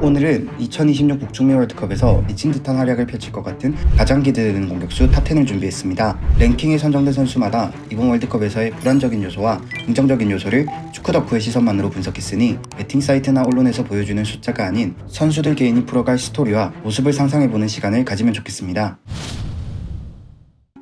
오늘은 2026 북중미 월드컵에서 미친 듯한 활약을 펼칠 것 같은 가장 기대되는 공격수 탑10을 준비했습니다. 랭킹에 선정된 선수마다 이번 월드컵에서의 불안적인 요소와 긍정적인 요소를 축구 덕후의 시선만으로 분석했으니 베팅 사이트나 언론에서 보여주는 숫자가 아닌 선수들 개인이 풀어갈 스토리와 모습을 상상해보는 시간을 가지면 좋겠습니다.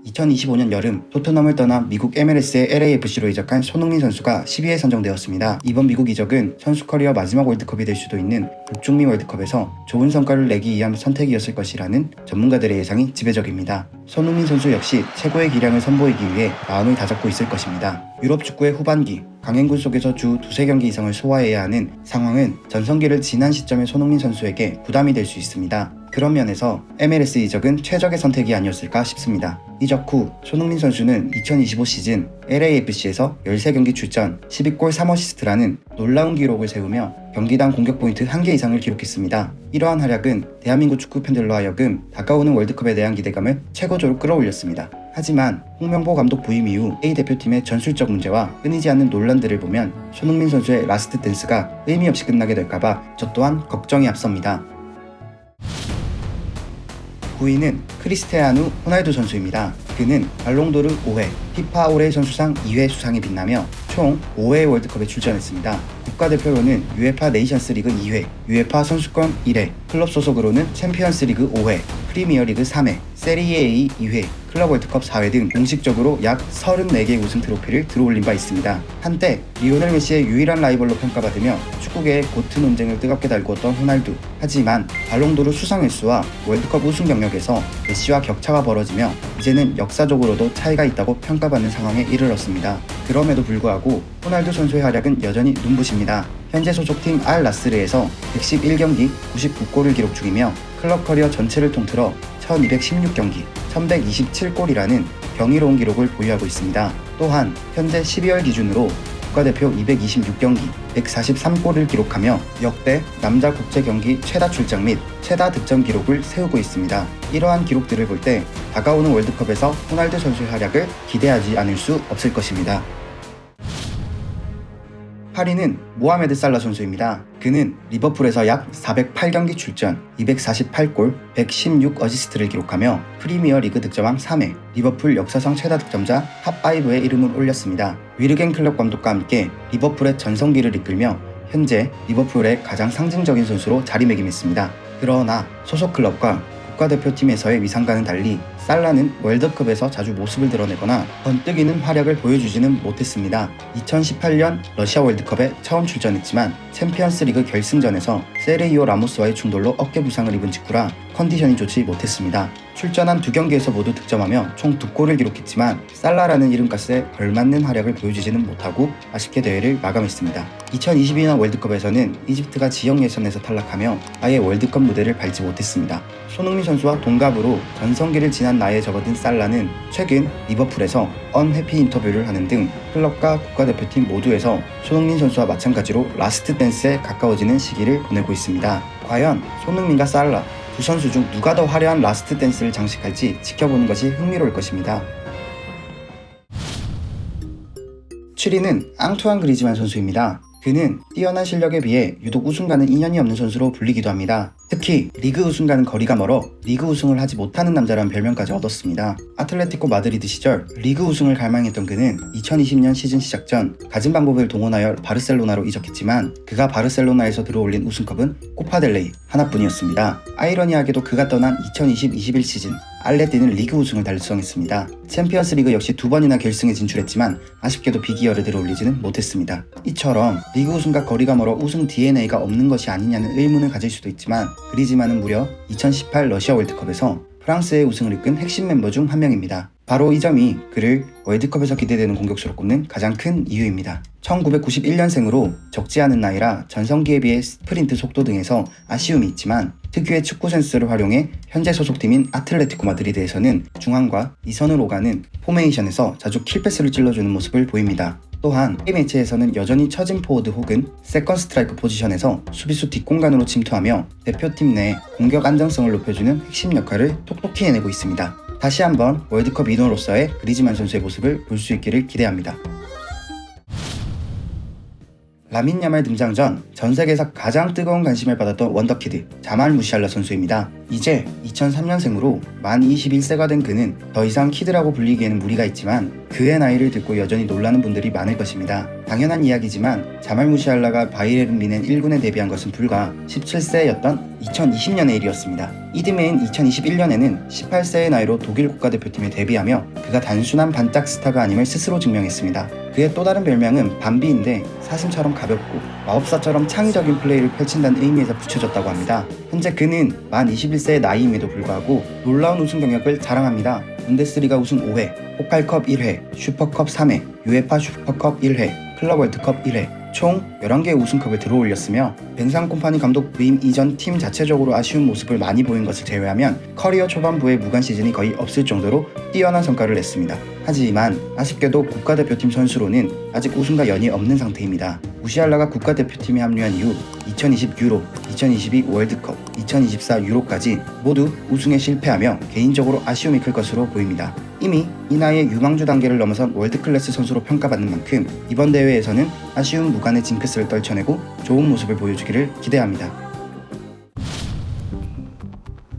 2025년 여름 토트넘을 떠나 미국 MLS의 LAFC로 이적한 손흥민 선수가 10위에 선정되었습니다. 이번 미국 이적은 선수 커리어 마지막 월드컵이 될 수도 있는 북중미 월드컵에서 좋은 성과를 내기 위한 선택이었을 것이라는 전문가들의 예상이 지배적입니다. 손흥민 선수 역시 최고의 기량을 선보이기 위해 마음을 다잡고 있을 것입니다. 유럽 축구의 후반기, 강행군 속에서 주 두세 경기 이상을 소화해야 하는 상황은 전성기를 지난 시점의 손흥민 선수에게 부담이 될 수 있습니다. 그런 면에서 MLS 이적은 최적의 선택이 아니었을까 싶습니다. 이적 후 손흥민 선수는 2025 시즌 LAFC에서 13경기 출전, 12골 3어시스트라는 놀라운 기록을 세우며 경기당 공격 포인트 1개 이상을 기록했습니다. 이러한 활약은 대한민국 축구 팬들로 하여금 다가오는 월드컵에 대한 기대감을 최고조로 끌어올렸습니다. 하지만 홍명보 감독 부임 이후 A대표팀의 전술적 문제와 끊이지 않는 논란들을 보면 손흥민 선수의 라스트 댄스가 의미 없이 끝나게 될까봐 저 또한 걱정이 앞섭니다. 9위는 크리스티아누 호날두 선수입니다. 그는 발롱도르 5회, 피파 올해의 선수상 2회 수상에 빛나며 총 5회의 월드컵에 출전했습니다. 국가대표로는 UEFA 네이션스 리그 2회, UEFA 선수권 1회, 클럽 소속으로는 챔피언스 리그 5회, 프리미어 리그 3회, 세리에 A 2회, 클럽 월드컵 4회 등 공식적으로 약 34개의 우승 트로피를 들어올린 바 있습니다. 한때 리오넬 메시의 유일한 라이벌로 평가받으며 축구계의 고트 논쟁을 뜨겁게 달구었던 호날두. 하지만 발롱도르 수상 횟수와 월드컵 우승 경력에서 메시와 격차가 벌어지며 이제는 역사적으로도 차이가 있다고 평가받는 상황에 이르렀습니다. 그럼에도 불구하고 호날두 선수의 활약은 여전히 눈부십니다. 현재 소속팀 알 나스르에서 111경기 99골을 기록 중이며 클럽 커리어 전체를 통틀어 1216경기 1127골이라는 경이로운 기록을 보유하고 있습니다. 또한 현재 12월 기준으로 국가대표 226경기 143골을 기록하며 역대 남자 국제 경기 최다 출장 및 최다 득점 기록을 세우고 있습니다. 이러한 기록들을 볼 때 다가오는 월드컵에서 호날두 선수의 활약을 기대하지 않을 수 없을 것입니다. 8위는 모하메드 살라 선수입니다. 그는 리버풀에서 약 408경기 출전, 248골, 116어시스트를 기록하며 프리미어 리그 득점왕 3회, 리버풀 역사상 최다 득점자 탑5에 이름을 올렸습니다. 위르겐 클럽 감독과 함께 리버풀의 전성기를 이끌며 현재 리버풀의 가장 상징적인 선수로 자리매김했습니다. 그러나 소속 클럽과 국가대표팀에서의 위상과는 달리 살라는 월드컵에서 자주 모습을 드러내거나 번뜩이는 활약을 보여주지는 못했습니다. 2018년 러시아 월드컵에 처음 출전했지만 챔피언스 리그 결승전에서 세르히오 라모스와의 충돌로 어깨 부상을 입은 직후라 컨디션이 좋지 못했습니다. 출전한 2경기에서 모두 득점하며 총 2골을 기록했지만 살라라는 이름값에 걸맞는 활약을 보여주지는 못하고 아쉽게 대회를 마감했습니다. 2022년 월드컵에서는 이집트가 지역 예선에서 탈락하며 아예 월드컵 무대를 밟지 못했습니다. 손흥민 선수와 동갑으로 전성기를 지난 나이에 접어든 살라는 최근 리버풀에서 언해피 인터뷰를 하는 등 클럽과 국가대표팀 모두에서 손흥민 선수와 마찬가지로 라스트 댄스에 가까워지는 시기를 보내고 있습니다. 과연 손흥민과 살라 두 선수 중 누가 더 화려한 라스트 댄스를 장식할지 지켜보는 것이 흥미로울 것입니다. 7위는 앙투안 그리즈만 선수입니다. 그는 뛰어난 실력에 비해 유독 우승과는 인연이 없는 선수로 불리기도 합니다. 특히 리그 우승과는 거리가 멀어 리그 우승을 하지 못하는 남자라는 별명까지 얻었습니다. 아틀레티코 마드리드 시절 리그 우승을 갈망했던 그는 2020년 시즌 시작 전 가진 방법을 동원하여 바르셀로나로 이적했지만 그가 바르셀로나에서 들어올린 우승컵은 코파델레이 하나뿐이었습니다. 아이러니하게도 그가 떠난 2020-21 시즌 알레티는 리그 우승을 달성했습니다. 챔피언스 리그 역시 2번이나 결승에 진출했지만 아쉽게도 빅이어를 들어올리지는 못했습니다. 이처럼 리그 우승과 거리가 멀어 우승 DNA가 없는 것이 아니냐는 의문을 가질 수도 있지만 그리즈만은 무려 2018 러시아 월드컵에서 프랑스의 우승을 이끈 핵심 멤버 중 한 명입니다. 바로 이 점이 그를 월드컵에서 기대되는 공격수로 꼽는 가장 큰 이유입니다. 1991년생으로 적지 않은 나이라 전성기에 비해 스프린트 속도 등에서 아쉬움이 있지만 특유의 축구 센스를 활용해 현재 소속팀인 아틀레티코 마드리드에서는 중앙과 2선을 오가는 포메이션에서 자주 킬패스를 찔러주는 모습을 보입니다. 또한 K매체에서는 여전히 처진 포워드 혹은 세컨 스트라이크 포지션에서 수비수 뒷공간으로 침투하며 대표팀 내 공격 안정성을 높여주는 핵심 역할을 톡톡히 해내고 있습니다. 다시 한번 월드컵 인호로서의 그리즈만 선수의 모습을 볼 수 있기를 기대합니다. 라민 야말 등장 전 전 세계에서 가장 뜨거운 관심을 받았던 원더키드 자말 무시알라 선수입니다. 이제 2003년생으로 만 21세가 된 그는 더 이상 키드라고 불리기에는 무리가 있지만 그의 나이를 듣고 여전히 놀라는 분들이 많을 것입니다. 당연한 이야기지만 자말 무시알라가 바이에른 뮌헨 1군에 데뷔한 것은 불과 17세였던 2020년의 일이었습니다. 이듬해인 2021년에는 18세의 나이로 독일 국가대표팀에 데뷔하며 그가 단순한 반짝 스타가 아님을 스스로 증명했습니다. 그의 또 다른 별명은 밤비인데 사슴처럼 가볍고 마법사처럼 창의적인 플레이를 펼친다는 의미에서 붙여졌다고 합니다. 현재 그는 만 21세의 나이임에도 불구하고 놀라운 우승 경력을 자랑합니다. 분데스리가 우승 5회, 포칼컵 1회, 슈퍼컵 3회, UEFA 슈퍼컵 1회, 클럽 월드컵 1회, 총 11개의 우승컵을 들어올렸으며 벤상 콤파니 감독 부임 이전 팀 자체적으로 아쉬운 모습을 많이 보인 것을 제외하면 커리어 초반부의 무관 시즌이 거의 없을 정도로 뛰어난 성과를 냈습니다. 하지만 아쉽게도 국가대표팀 선수로는 아직 우승과 연이 없는 상태입니다. 무시알라가 국가대표팀에 합류한 이후 2020 유로, 2022 월드컵, 2024 유로까지 모두 우승에 실패하며 개인적으로 아쉬움이 클 것으로 보입니다. 이미 이 나이에 유망주 단계를 넘어선 월드클래스 선수로 평가받는 만큼 이번 대회에서는 아쉬운 무관의 징크스를 떨쳐내고 좋은 모습을 보여주기를 기대합니다.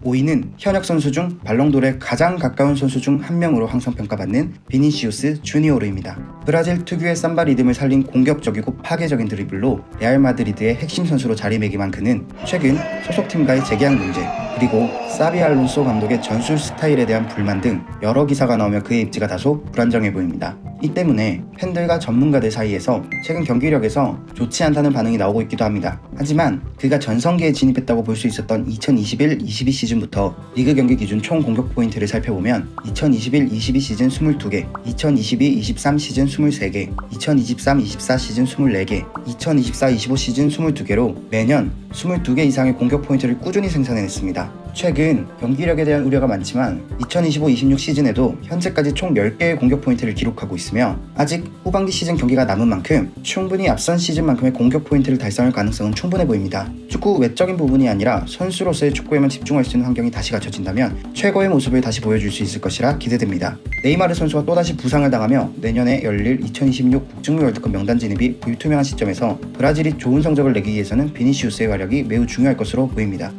5위는 현역 선수 중 발롱도르에 가장 가까운 선수 중 한 명으로 항상 평가받는 비니시우스 주니오르입니다. 브라질 특유의 삼바 리듬을 살린 공격적이고 파괴적인 드리블로 레알 마드리드의 핵심 선수로 자리매김한 그는 최근 소속팀과의 재계약 문제 그리고 사비 알론소 감독의 전술 스타일에 대한 불만 등 여러 기사가 나오며 그의 입지가 다소 불안정해 보입니다. 이 때문에 팬들과 전문가들 사이에서 최근 경기력에서 좋지 않다는 반응이 나오고 있기도 합니다. 하지만 그가 전성기에 진입했다고 볼 수 있었던 2021-22 시즌부터 리그 경기 기준 총 공격 포인트를 살펴보면 2021-22 시즌 22개, 2022-23 시즌 23개, 2023-24 시즌 24개, 2024-25 시즌 22개로 매년 22개 이상의 공격 포인트를 꾸준히 생산해냈습니다. 최근 경기력에 대한 우려가 많지만 2025-26 시즌에도 현재까지 총 10개의 공격 포인트를 기록하고 있으며 아직 후반기 시즌 경기가 남은 만큼 충분히 앞선 시즌만큼의 공격 포인트를 달성할 가능성은 충분해 보입니다. 축구 외적인 부분이 아니라 선수로서의 축구에만 집중할 수 있는 환경이 다시 갖춰진다면 최고의 모습을 다시 보여줄 수 있을 것이라 기대됩니다. 네이마르 선수가 또다시 부상을 당하며 내년에 열릴 2026 북중미 월드컵 명단 진입이 불투명한 시점에서 브라질이 좋은 성적을 내기 위해서는 비니시우스의 활약이 매우 중요할 것으로 보입니다.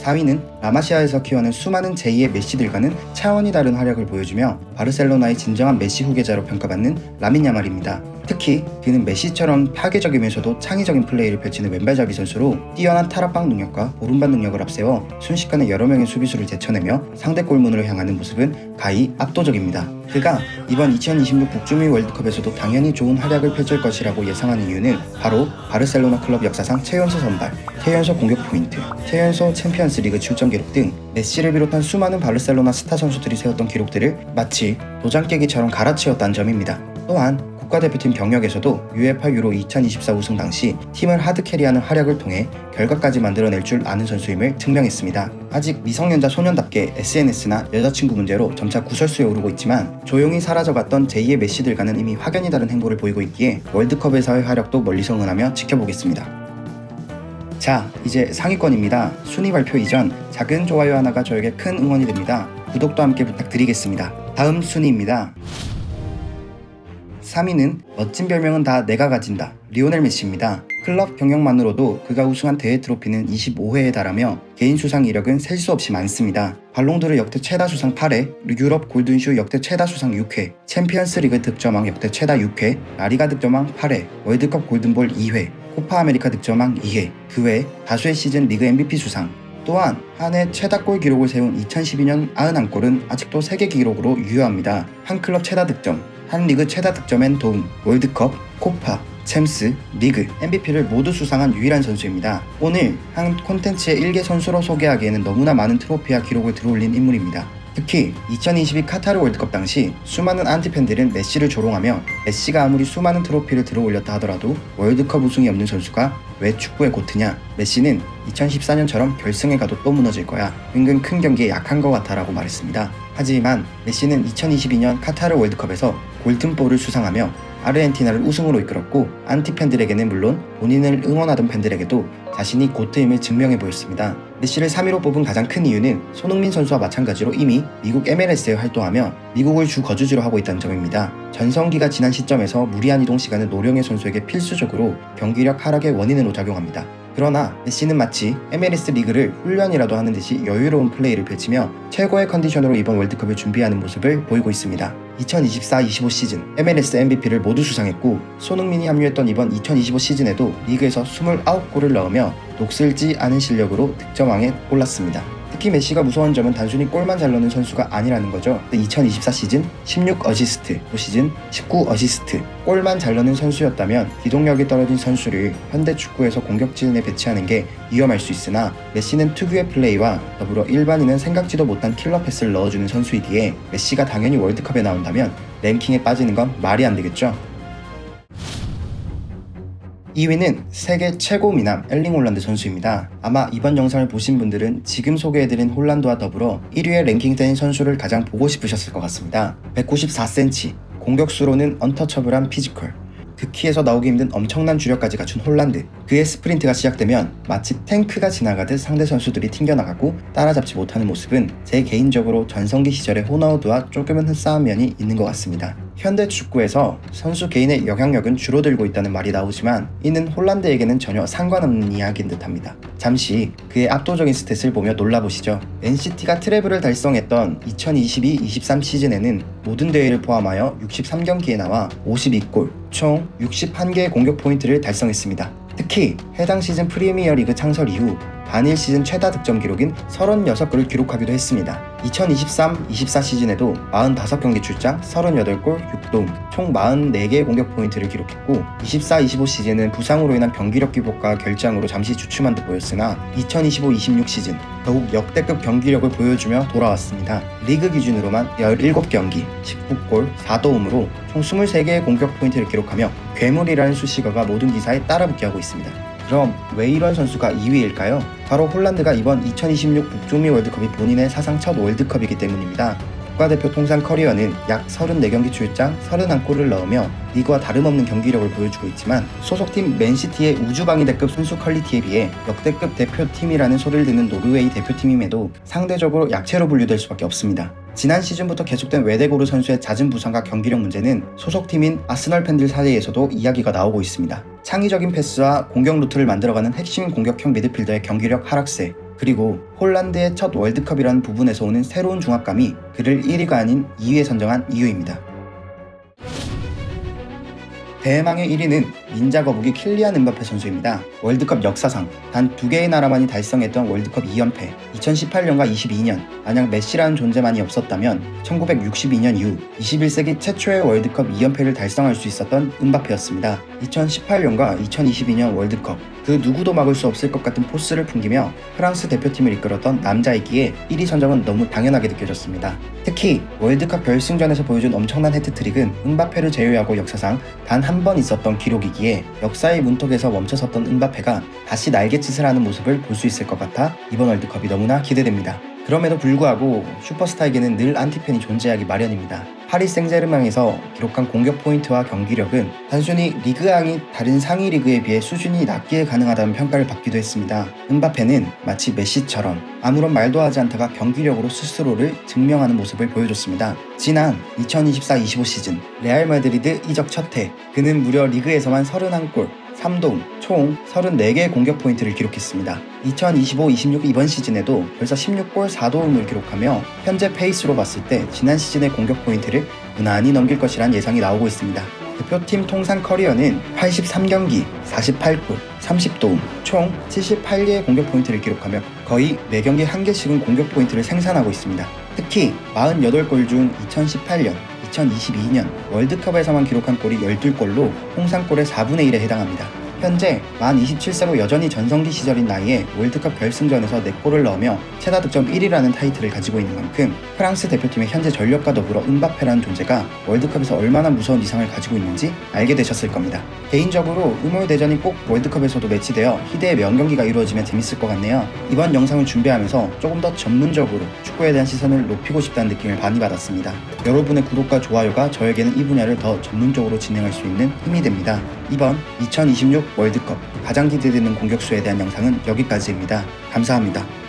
4위는 라마시아에서 키워낸 수많은 제2의 메시들과는 차원이 다른 활약을 보여주며 바르셀로나의 진정한 메시 후계자로 평가받는 라민 야말입니다. 특히 그는 메시처럼 파괴적이면서도 창의적인 플레이를 펼치는 왼발잡이 선수로 뛰어난 탈압박 능력과 오른발 능력을 앞세워 순식간에 여러 명의 수비수를 제쳐내며 상대 골문으로 향하는 모습은 가히 압도적입니다. 그가 이번 2026 북중미 월드컵에서도 당연히 좋은 활약을 펼칠 것이라고 예상하는 이유는 바로 바르셀로나 클럽 역사상 최연소 선발, 최연소 공격 포인트, 최연소 챔피언스 리그 출전 기록 등 메시를 비롯한 수많은 바르셀로나 스타 선수들이 세웠던 기록들을 마치 도장 깨기처럼 갈아치웠다는 점입니다. 또한 국가대표팀 경력에서도 UEFA 유로 2024 우승 당시 팀을 하드캐리하는 활약을 통해 결과까지 만들어낼 줄 아는 선수임을 증명했습니다. 아직 미성년자 소년답게 SNS나 여자친구 문제로 점차 구설수에 오르고 있지만 조용히 사라져갔던 제2의 메시들과는 이미 확연히 다른 행보를 보이고 있기에 월드컵에서의 활약도 멀리서 응원하며 지켜보겠습니다. 자, 이제 상위권입니다. 순위 발표 이전 작은 좋아요 하나가 저에게 큰 응원이 됩니다. 구독도 함께 부탁드리겠습니다. 다음 순위입니다. 3위는 멋진 별명은 다 내가 가진다. 리오넬 메시입니다. 클럽 경력만으로도 그가 우승한 대회 트로피는 25회에 달하며 개인 수상 이력은 셀 수 없이 많습니다. 발롱도르 역대 최다 수상 8회, 유럽 골든슈 역대 최다 수상 6회, 챔피언스 리그 득점왕 역대 최다 6회, 라리가 득점왕 8회, 월드컵 골든볼 2회, 코파 아메리카 득점왕 2회, 그 외 다수의 시즌 리그 MVP 수상, 또한 한 해 최다 골 기록을 세운 2012년 91골은 아직도 세계 기록으로 유효합니다. 한 클럽 최다 득점, 한 리그 최다 득점엔 도움, 월드컵, 코파, 챔스, 리그, MVP를 모두 수상한 유일한 선수입니다. 오늘 한 콘텐츠의 일개 선수로 소개하기에는 너무나 많은 트로피와 기록을 들어올린 인물입니다. 특히 2022 카타르 월드컵 당시 수많은 안티팬들은 메시를 조롱하며 메시가 아무리 수많은 트로피를 들어올렸다 하더라도 월드컵 우승이 없는 선수가 왜 축구의 고트냐, 메시는 2014년처럼 결승에 가도 또 무너질 거야, 은근 큰 경기에 약한 것 같아 라고 말했습니다. 하지만 메시는 2022년 카타르 월드컵에서 골든볼을 수상하며 아르헨티나를 우승으로 이끌었고 안티 팬들에게는 물론 본인을 응원하던 팬들에게도 자신이 고트임을 증명해 보였습니다. 메시를 3위로 뽑은 가장 큰 이유는 손흥민 선수와 마찬가지로 이미 미국 MLS에 활동하며 미국을 주 거주지로 하고 있다는 점입니다. 전성기가 지난 시점에서 무리한 이동 시간은 노령의 선수에게 필수적으로 경기력 하락의 원인으로 작용합니다. 그러나 메시는 마치 MLS 리그를 훈련이라도 하는 듯이 여유로운 플레이를 펼치며 최고의 컨디션으로 이번 월드컵을 준비하는 모습을 보이고 있습니다. 2024-25 시즌 MLS MVP를 모두 수상했고 손흥민이 합류했던 이번 2025 시즌에도 리그에서 29골을 넣으며 녹슬지 않은 실력으로 득점왕에 올랐습니다. 특히 메시가 무서운 점은 단순히 골만 잘 넣는 선수가 아니라는 거죠. 2024 시즌 16 어시스트, 올 시즌 19 어시스트, 골만 잘 넣는 선수였다면 기동력이 떨어진 선수를 현대 축구에서 공격진에 배치하는 게 위험할 수 있으나 메시는 특유의 플레이와 더불어 일반인은 생각지도 못한 킬러 패스를 넣어주는 선수이기에 메시가 당연히 월드컵에 나온다면 랭킹에 빠지는 건 말이 안 되겠죠. 2위는 세계 최고 미남 엘링 홀란드 선수입니다. 아마 이번 영상을 보신 분들은 지금 소개해드린 홀란드와 더불어 1위에 랭킹된 선수를 가장 보고 싶으셨을 것 같습니다. 194cm, 공격수로는 언터처블한 피지컬, 그 키에서 나오기 힘든 엄청난 주력까지 갖춘 홀란드. 그의 스프린트가 시작되면 마치 탱크가 지나가듯 상대 선수들이 튕겨나가고 따라잡지 못하는 모습은 제 개인적으로 전성기 시절의 호나우두와 조금은 흡사한 면이 있는 것 같습니다. 현대 축구에서 선수 개인의 영향력은 줄어들고 있다는 말이 나오지만 이는 홀란드에게는 전혀 상관없는 이야기인 듯합니다. 잠시 그의 압도적인 스탯을 보며 놀라보시죠. 맨시티가 트래블을 달성했던 2022-23 시즌에는 모든 대회를 포함하여 63경기에 나와 52골, 총 61개의 공격 포인트를 달성했습니다. 특히 해당 시즌 프리미어리그 창설 이후 단일 시즌 최다 득점 기록인 36골을 기록하기도 했습니다. 2023-24 시즌에도 45경기 출장, 38골, 6도움, 총 44개의 공격 포인트를 기록했고 24-25 시즌은 부상으로 인한 경기력 기복과 결장으로 잠시 주춤한 듯 보였으나 2025-26 시즌 더욱 역대급 경기력을 보여주며 돌아왔습니다. 리그 기준으로만 17경기, 19골, 4도움으로 총 23개의 공격 포인트를 기록하며 괴물이라는 수식어가 모든 기사에 따라붙게 하고 있습니다. 그럼 왜 이런 선수가 2위일까요? 바로 홀란드가 이번 2026 북중미 월드컵이 본인의 사상 첫 월드컵이기 때문입니다. 국가대표 통산 커리어는 약 34경기 출장, 31골을 넣으며 리그와 다름없는 경기력을 보여주고 있지만 소속팀 맨시티의 우주방위대급 선수 퀄리티에 비해 역대급 대표팀이라는 소리를 듣는 노르웨이 대표팀임에도 상대적으로 약체로 분류될 수밖에 없습니다. 지난 시즌부터 계속된 웨데고르 선수의 잦은 부상과 경기력 문제는 소속팀인 아스널 팬들 사이에서도 이야기가 나오고 있습니다. 창의적인 패스와 공격 루트를 만들어가는 핵심 공격형 미드필더의 경기력 하락세, 그리고 홀란드의 첫 월드컵이라는 부분에서 오는 새로운 중압감이 그를 1위가 아닌 2위에 선정한 이유입니다. 대망의 1위는 닌자 거북이 킬리안 음바페 선수입니다. 월드컵 역사상 단 2개의 나라만이 달성했던 월드컵 2연패, 2018년과 22년, 만약 메시라는 존재만이 없었다면 1962년 이후 21세기 최초의 월드컵 2연패를 달성할 수 있었던 음바페였습니다. 2018년과 2022년 월드컵, 그 누구도 막을 수 없을 것 같은 포스를 풍기며 프랑스 대표팀을 이끌었던 남자이기에 1위 선정은 너무 당연하게 느껴졌습니다. 특히 월드컵 결승전에서 보여준 엄청난 해트트릭은 음바페를 제외하고 역사상 단 한 번 있었던 기록이기에 역사의 문턱에서 멈춰섰던 음바페가 다시 날갯짓을 하는 모습을 볼 수 있을 것 같아 이번 월드컵이 너무나 기대됩니다. 그럼에도 불구하고 슈퍼스타에게는 늘 안티팬이 존재하기 마련입니다. 파리 생제르맹에서 기록한 공격 포인트와 경기력은 단순히 리그왕이 다른 상위 리그에 비해 수준이 낮기에 가능하다는 평가를 받기도 했습니다. 음바페는 마치 메시처럼 아무런 말도 하지 않다가 경기력으로 스스로를 증명하는 모습을 보여줬습니다. 지난 2024-25 시즌 레알 마드리드 이적 첫해, 그는 무려 리그에서만 31골, 3도움, 총 34개의 공격 포인트를 기록했습니다. 2025-26 이번 시즌에도 벌써 16골 4도움을 기록하며 현재 페이스로 봤을 때 지난 시즌의 공격 포인트를 무난히 넘길 것이란 예상이 나오고 있습니다. 대표팀 통산 커리어는 83경기, 48골, 30도움, 총 78개의 공격 포인트를 기록하며 거의 매경기 1개씩은 공격 포인트를 생산하고 있습니다. 특히 48골 중 2018년, 2022년 월드컵에서만 기록한 골이 12골로 통산골의 4분의 1에 해당합니다. 현재 만 27세로 여전히 전성기 시절인 나이에 월드컵 결승전에서 4골을 넣으며 최다 득점 1위라는 타이틀을 가지고 있는 만큼 프랑스 대표팀의 현재 전력과 더불어 은바페라는 존재가 월드컵에서 얼마나 무서운 이상을 가지고 있는지 알게 되셨을 겁니다. 개인적으로 음홀대전이 꼭 월드컵에서도 매치되어 희대의 명경기가 이루어지면 재밌을 것 같네요. 이번 영상을 준비하면서 조금 더 전문적으로 축구에 대한 시선을 높이고 싶다는 느낌을 많이 받았습니다. 여러분의 구독과 좋아요가 저에게는 이 분야를 더 전문적으로 진행할 수 있는 힘이 됩니다. 이번 2026 월드컵 가장 기대되는 공격수에 대한 영상은 여기까지입니다. 감사합니다.